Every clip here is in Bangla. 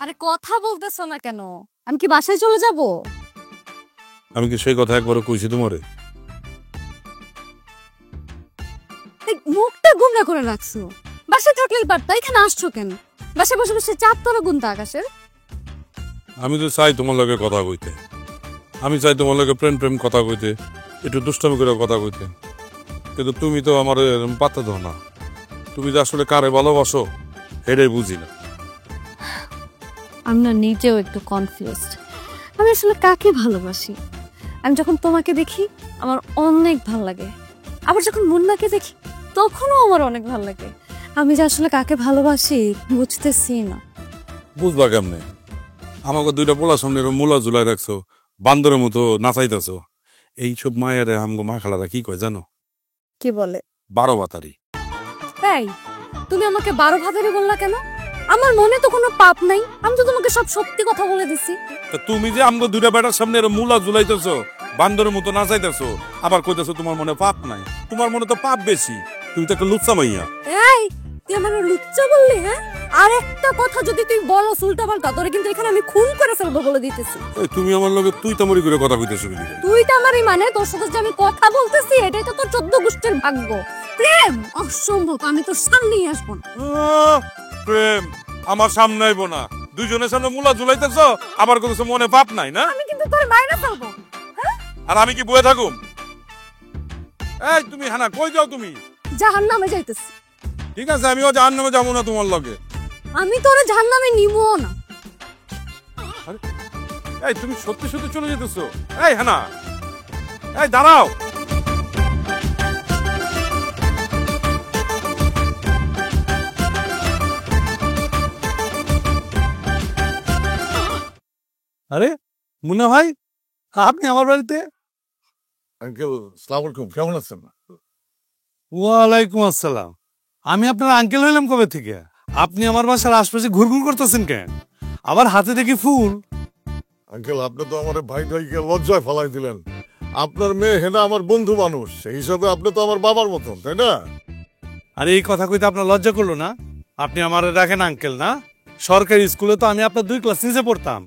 আরে কথা বলতেছ না কেন? আমি কি বাসায় চলে যাব? আমি কি সেই কথা একবারও কইছি তোমারে? মুখটা গুমরা করে রাখছো। বাসায় থাকলেই পারতা, এখানে আসছো কেন? বাসায় বসে বসে চাপ তো না গুনতা আকাশের। আমি তো চাই তোমার লগে কথা কইতে, আমি চাই তোমার লগে প্রেম প্রেম কথা কইতে, একটু দুষ্টামি করে কথা কইতে, কিন্তু তুমি তো আমার পাত্তা দাও না। তুমি যে আসলে কারে ভালোবাসো সেটাই বুঝি না। আমি না নিজেও একটু কনফিউজড। আমি আসলে কাকে ভালোবাসি? আমি যখন তোমাকে দেখি আমার অনেক ভাল লাগে, আবার যখন মুন্নাকে দেখি তখনও আমার অনেক ভাল লাগে। আমি যে আসলে কাকে ভালোবাসি বুঝতেছি না। বুঝবা কেমনে? আমাকে দুইটা পোলা সামনে মূলা ঝুলাই রাখছো, বান্দরের মতো নাচাইতেছো। এইসব মায়ের আমগো মা খালারা কি কয় জানো? কি বলে? 12 বাতারি। তাই তুমি আমাকে 12 ভাতারি বললা কেন? আমার মনে তো কোনো পাপ নাই, আমি তো তোমাকে সব সত্যি কথা বলে দিছি। তা তুমি যে আমগো দুইটা বেটার সামনে মূলা ঝুলাইতেছো, বান্দরের মতো নাচাইতেছো, আবার কইতেছো তোমার মনে পাপ নাই। তোমার মনে তো পাপ বেশি, তুমি তো একটা লুচ্চা মাইয়া। এই তুই আমার লুচ্চা বললি? হ্যাঁ, আর একটা কথা যদি তুই বলো উল্টা পাল্টা, তোরে কিন্তু এখানে আমি খুন করে ফেলবো বলে দিতেছি। এই তুমি আমার লগে তুই তামরি করে কথা কইতেছো কি? তুই তো আমারই মানে তোর সাথে যে আমি কথা বলতেছি এটাই তো তোর 14 গোষ্ঠীর ভাগ্য। প্রেম অসম্ভব, আমি তোর সামনেই আসবো না। প্রেম আমার সামনে আইবো না। দুইজনের সামনে মুলা ঝুলাইতেছো, আবার কইতেছো মনে পাপ নাই না? আমি কিন্তু তোর মাইরা ফেলবো। আর আমি কি বয়ে থাকুম? এই তুমি হানা কই যাও তুমি? জাহান্নামে যাইতেছি। ঠিক আছে, আমিও জাহান্নামে যাবো না তোমার লগে। আমি তোরে জাহান্নামে নিবো না। এই তুমি সত্যি সত্যি চলে যেতেছো? এই হানা, এই দাঁড়াও। আরে মুন্না ভাই, আপনি আমার বাড়িতে? আঙ্কেল সালাম আলাইকুম, কেমন আছেন? ওয়ালাইকুম আসসালাম। আমি আপনার আঙ্কেল হইলাম কবে থেকে? আপনি আমার বাসার আশপাশে ঘুরঘুর করতেছেন কেন? আবার হাতে দেখি ফুল। আঙ্কেল আপনি তো আমার ভাই ভাইকে লজ্জায় ফেলাই দিলেন। আপনার মেয়ে হেনা আমার বন্ধু মানুষ, সেই হিসাবে আপনি তো আমার বাবার মতন, তাই না? আরে এই কথা কইতে আপনার লজ্জা করলো না? আপনি আমার রাখেন আঙ্কেল না? সরকারি স্কুলে তো আমি আপনার 2 ক্লাস নিচে পড়তাম।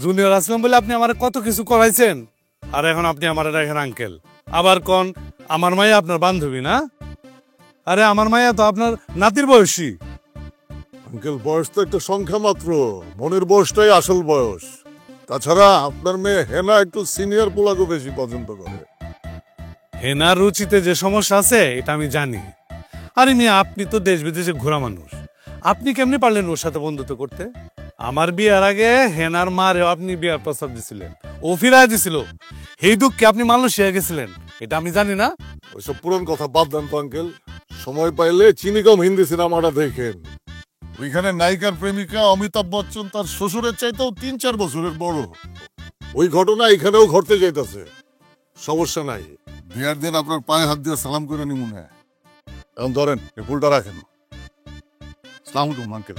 জুনিয়র আসলাম বলে আপনি আমার কত কিছু করাইছেন, আর এখন আপনি আমার রাখেন আঙ্কেল। আবার কোন আমার মাইয়া আপনার বান্ধবী না? আরে আমার মাইয়া তো আপনার নাতির বয়সী। আঙ্কেল বয়স তো একটা সংখ্যা মাত্র, মনের বয়সটাই আসল বয়স। তাছাড়া আপনার মেয়ে হেনা একটু সিনিয়র পোলাকে বেশি পছন্দ করে। হেনার রুচিতে যে সমস্যা আছে এটা আমি জানি। আরে মিয়া, আপনি তো দেশ বিদেশে ঘোরা মানুষ, আপনি কেমনি পারলেন ওর সাথে বন্ধুত্ব করতে? আমার বিয়ের আগে হেনার মারেও আপনি বিয়ার প্রস্তাব দিছিলেন, ও ফিরাই দিছিল। এই দুঃখে আপনি মালয়েশিয়া গেছিলেন, এটা আমি জানি না? ওইসব পুরন কথা বাদ দেন তো আঙ্কেল। সময় পাইলে চিনিকম হিন্দি সিনেমাটা দেখেন। ওইখানে নায়িকার প্রেমিকা অমিতাভ বচ্চন তার শ্বশুরের চাইতেও 3-4 বছরের বড়। ওই ঘটনা এখানেও ঘটতে যাইতেছে। সমস্যা নাই, বিয়ার দিন আপনার পায়ে হাত দিয়ে সালাম করে নিমুনে। এখন ধরেন এই ফুলটা রাখেন। সালাম আলাইকুম আঙ্কেল।